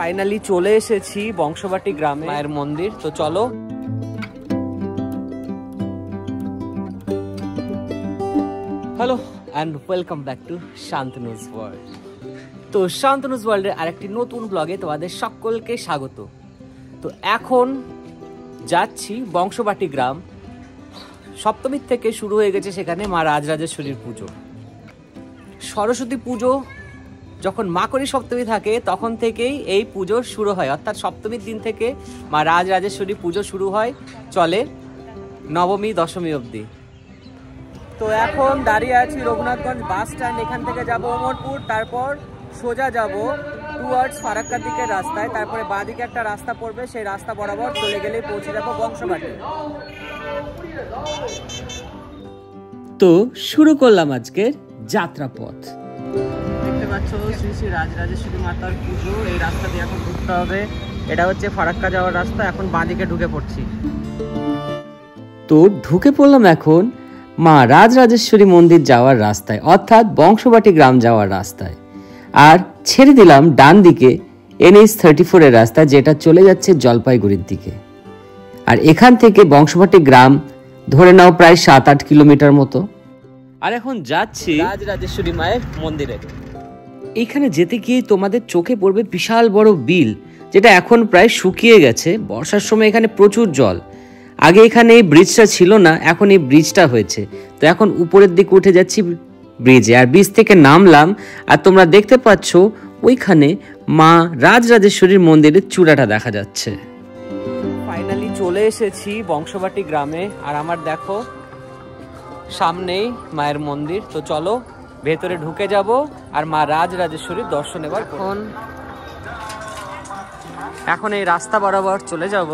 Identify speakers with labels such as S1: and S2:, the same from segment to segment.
S1: Finally চলে এসেছি বংশবাটি গ্রামে মায়ের মন্দির। তো চলো। Hello and welcome back to Shantanu's world. তো শান্তনুজ ওয়ার্ল্ডের আরেকটি নতুন ব্লগে তোমাদের সকলকে স্বাগত। তো এখন যাচ্ছি বংশবাটি গ্রাম। সপ্তমীর থেকে শুরু হয়ে গেছে সেখানে মা রাজরাজেশ্বরীর পুজো। সরস্বতী পুজো যখন মাকড়ি সপ্তমী থাকে তখন থেকেই এই পুজো শুরু হয়, অর্থাৎ সপ্তমীর দিন থেকে মা রাজরাজেশ্বরী পুজো শুরু হয়, চলে নবমী দশমী অবধি। তো এখন দাঁড়িয়ে আছি রঘুনাথগঞ্জ বাস স্ট্যান্ড। এখান থেকে যাব অমরপুর, তারপর সোজা যাব টুয়ার্ডস ফারাক্কার দিকের রাস্তায়, তারপরে বাঁ দিকে একটা রাস্তা পড়বে, সেই রাস্তা বরাবর চলে গেলেই পৌঁছে যাব বংশবাটি। তো শুরু করলাম আজকের যাত্রাপথ। দেখতে পাচ্ছ শ্রী শ্রী রাজরাজেশ্বরী মাতার পুজো। এই রাস্তা দিয়ে এখন ঢুকতে হবে। এটা হচ্ছে ফারাক্কা যাওয়ার রাস্তা। এখন বাঁ দিকে ঢুকে পড়ছি। তো ঢুকে পড়লাম এখন মা রাজরাজেশ্বরী মন্দির যাওয়ার রাস্তায়, অর্থাৎ বংশবাটি গ্রাম যাওয়ার রাস্তায়। আর ছেড়ে দিলাম ডান দিকে NH 34 এর রাস্তা, যেটা চলে যাচ্ছে জলপাইগুড়ির দিকে। আর এখান থেকে বংশবাটি গ্রাম ধরে নাও প্রায় 7-8 কিলোমিটার মতো। আর এখন যাচ্ছি রাজরাজেশ্বরী মায়ের মন্দিরে। এখানে যেতে গিয়ে তোমাদের চোখে পড়বে বিশাল বড় বিল, যেটা এখন প্রায় শুকিয়ে গেছে। বর্ষার সময় এখানে প্রচুর জল। আগে এখানে এই ব্রিজটা ছিল না, এখন এই ব্রিজটা হয়েছে। তো এখন উপরের দিকে উঠে যাচ্ছি ব্রিজে, আর ব্রিজ থেকে নামলাম। আর তোমরা দেখতে পাচ্ছ ওইখানে মা রাজরাজেশ্বরীর মন্দিরের চূড়াটা দেখা যাচ্ছে। ফাইনালি চলে এসেছি বংশবাটি গ্রামে। আর আমার দেখো সামনেই মায়ের মন্দির। তো চলো ভেতরে ঢুকে যাব আর মা রাজরাজেশ্বরীর দর্শন এবার। এখন এই রাস্তা বরাবর চলে যাব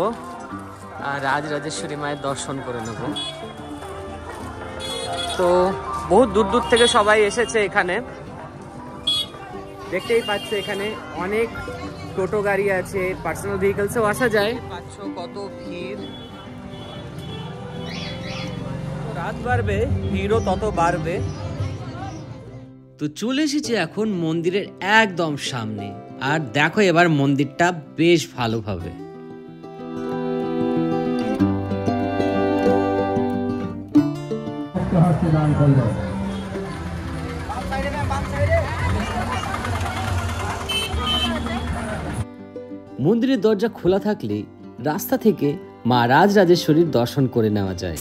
S1: আর রাজরাজেশ্বরী মায়ের দর্শন করে নেব। তো বহুত দূর দূর থেকে সবাই এসেছে এখানে। দেখতেই পাচ্ছ এখানে অনেক টোটো গাড়ি আছে, পার্সোনাল ভেহিকলসেও আসা যায়। পাচ্ছ কত ভিড়। রাত বাড়বে ভিড়ও তত বাড়বে। তো চলে এসেছি এখন মন্দিরের একদম সামনে। আর দেখো এবার মন্দিরটা বেশ ভালোভাবে। মন্দিরের দরজা খোলা থাকলে রাস্তা থেকে মা রাজরাজেশ্বরীর দর্শন করে নেওয়া যায়।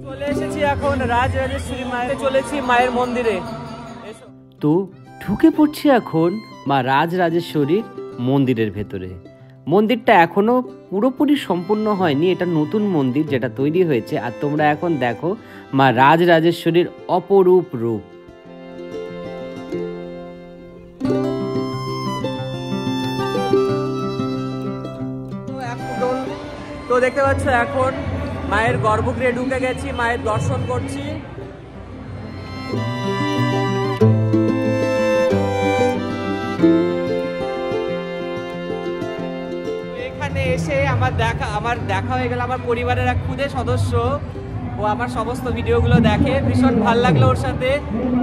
S1: চলে এসেছি এখন রাজরাজেশ্বরী মায়ের, চলেছি মায়ের মন্দিরে। তো ঢুকে পড়ছি এখন মা রাজরাজেশ্বরীর মন্দিরের ভেতরে। মন্দিরটা এখনো পুরোপুরি সম্পূর্ণ হয়নি, এটা নতুন মন্দির যেটা তৈরি হয়েছে। আর তোমরা এখন দেখো মা রাজরাজেশ্বরীর অপরূপ রূপ। তো দেখতে পাচ্ছ এখন মায়ের গর্ভগৃহে ঢুকে গেছি, মায়ের দর্শন করছি। এখানে এসে আমার দেখা হয়ে গেল আমার পরিবারের এক খুদে সদস্য। ও আমার সমস্ত ভিডিওগুলো দেখে, ভীষণ ভালো লাগলো ওর সাথে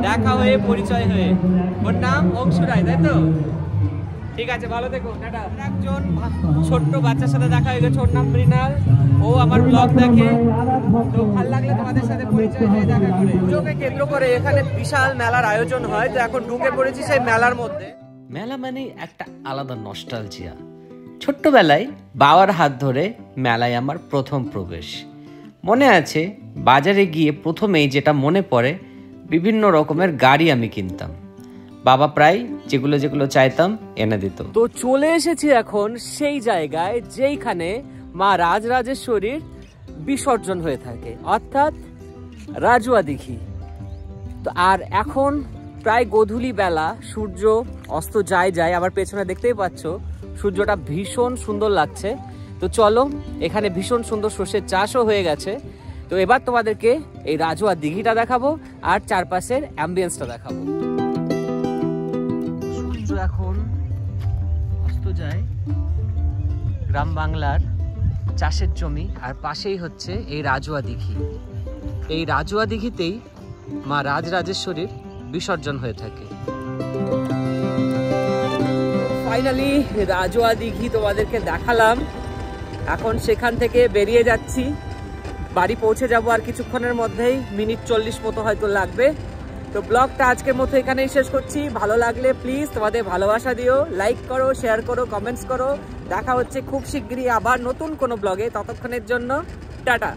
S1: দেখা হয়ে, পরিচয় হয়ে। ওর নাম অংশু রায়, তাই তো? ঠিক আছে, ভালো থেকো, টাটা। একজন ছোট্ট বাচ্চার সাথে দেখা হয়ে গেছে, ওর নাম মৃণাল। ও আমার ব্লগ দেখে। তো ভালো লাগলো তোমাদের সাথে পরিচয় হয়ে, দেখা করে। পুজোকে কেন্দ্র করে এখানে বিশাল মেলার আয়োজন হয়। তো এখন ঢুকে পড়েছি সেই মেলার মধ্যে। মেলা মানে একটা আলাদা নস্টালজিয়া। ছোট্টবেলায় বাবার হাত ধরে মেলায় আমার প্রথম প্রবেশ। মনে আছে বাজারে গিয়ে প্রথমেই যেটা মনে পড়ে, বিভিন্ন রকমের গাড়ি আমি কিনতাম। বাবা প্রায় যেগুলো চাইতাম এনে দিত। তো চলে এসেছি এখন সেই জায়গায় যেইখানে মা রাজরাজেশ্বরীর বিসর্জন হয়ে থাকে, অর্থাৎ রাজুয়া দিঘি। তো আর এখন প্রায় গোধূলি বেলা, সূর্য অস্ত যায়। আবার পেছনে দেখতেই পাচ্ছ সূর্যটা ভীষণ সুন্দর লাগছে। তো চলো, এখানে ভীষণ সুন্দর সর্ষের চাষও হয়ে গেছে। তো এবার তোমাদেরকে এই রাজুয়া দিঘিটা দেখাবো আর চারপাশের অ্যাম্বিয়েন্সটা দেখাবো। সূর্য এখন অস্ত যায়, গ্রাম বাংলার চাষের জমি, আর পাশেই হচ্ছে এই রাজুয়া দিঘি। এই রাজুয়া দিঘিতেই মা রাজরাজেশ্বরীর বিসর্জন হয়ে থাকে। ফাইনালি রাজোয়া দিঘি তোমাদেরকে দেখালাম। এখন সেখান থেকে বেরিয়ে যাচ্ছি, বাড়ি পৌঁছে যাব আর কিছুক্ষণের মধ্যেই, মিনিট 40 মতো হয়তো লাগবে। তো ব্লগটা আজকের মতো এখানেই শেষ করছি। ভালো লাগলে প্লিজ তোমাদের ভালোবাসা দিও, লাইক করো, শেয়ার করো, কমেন্টস করো। দেখা হচ্ছে খুব শিগগিরই আবার নতুন কোনো ব্লগে। ততক্ষণের জন্য টাটা।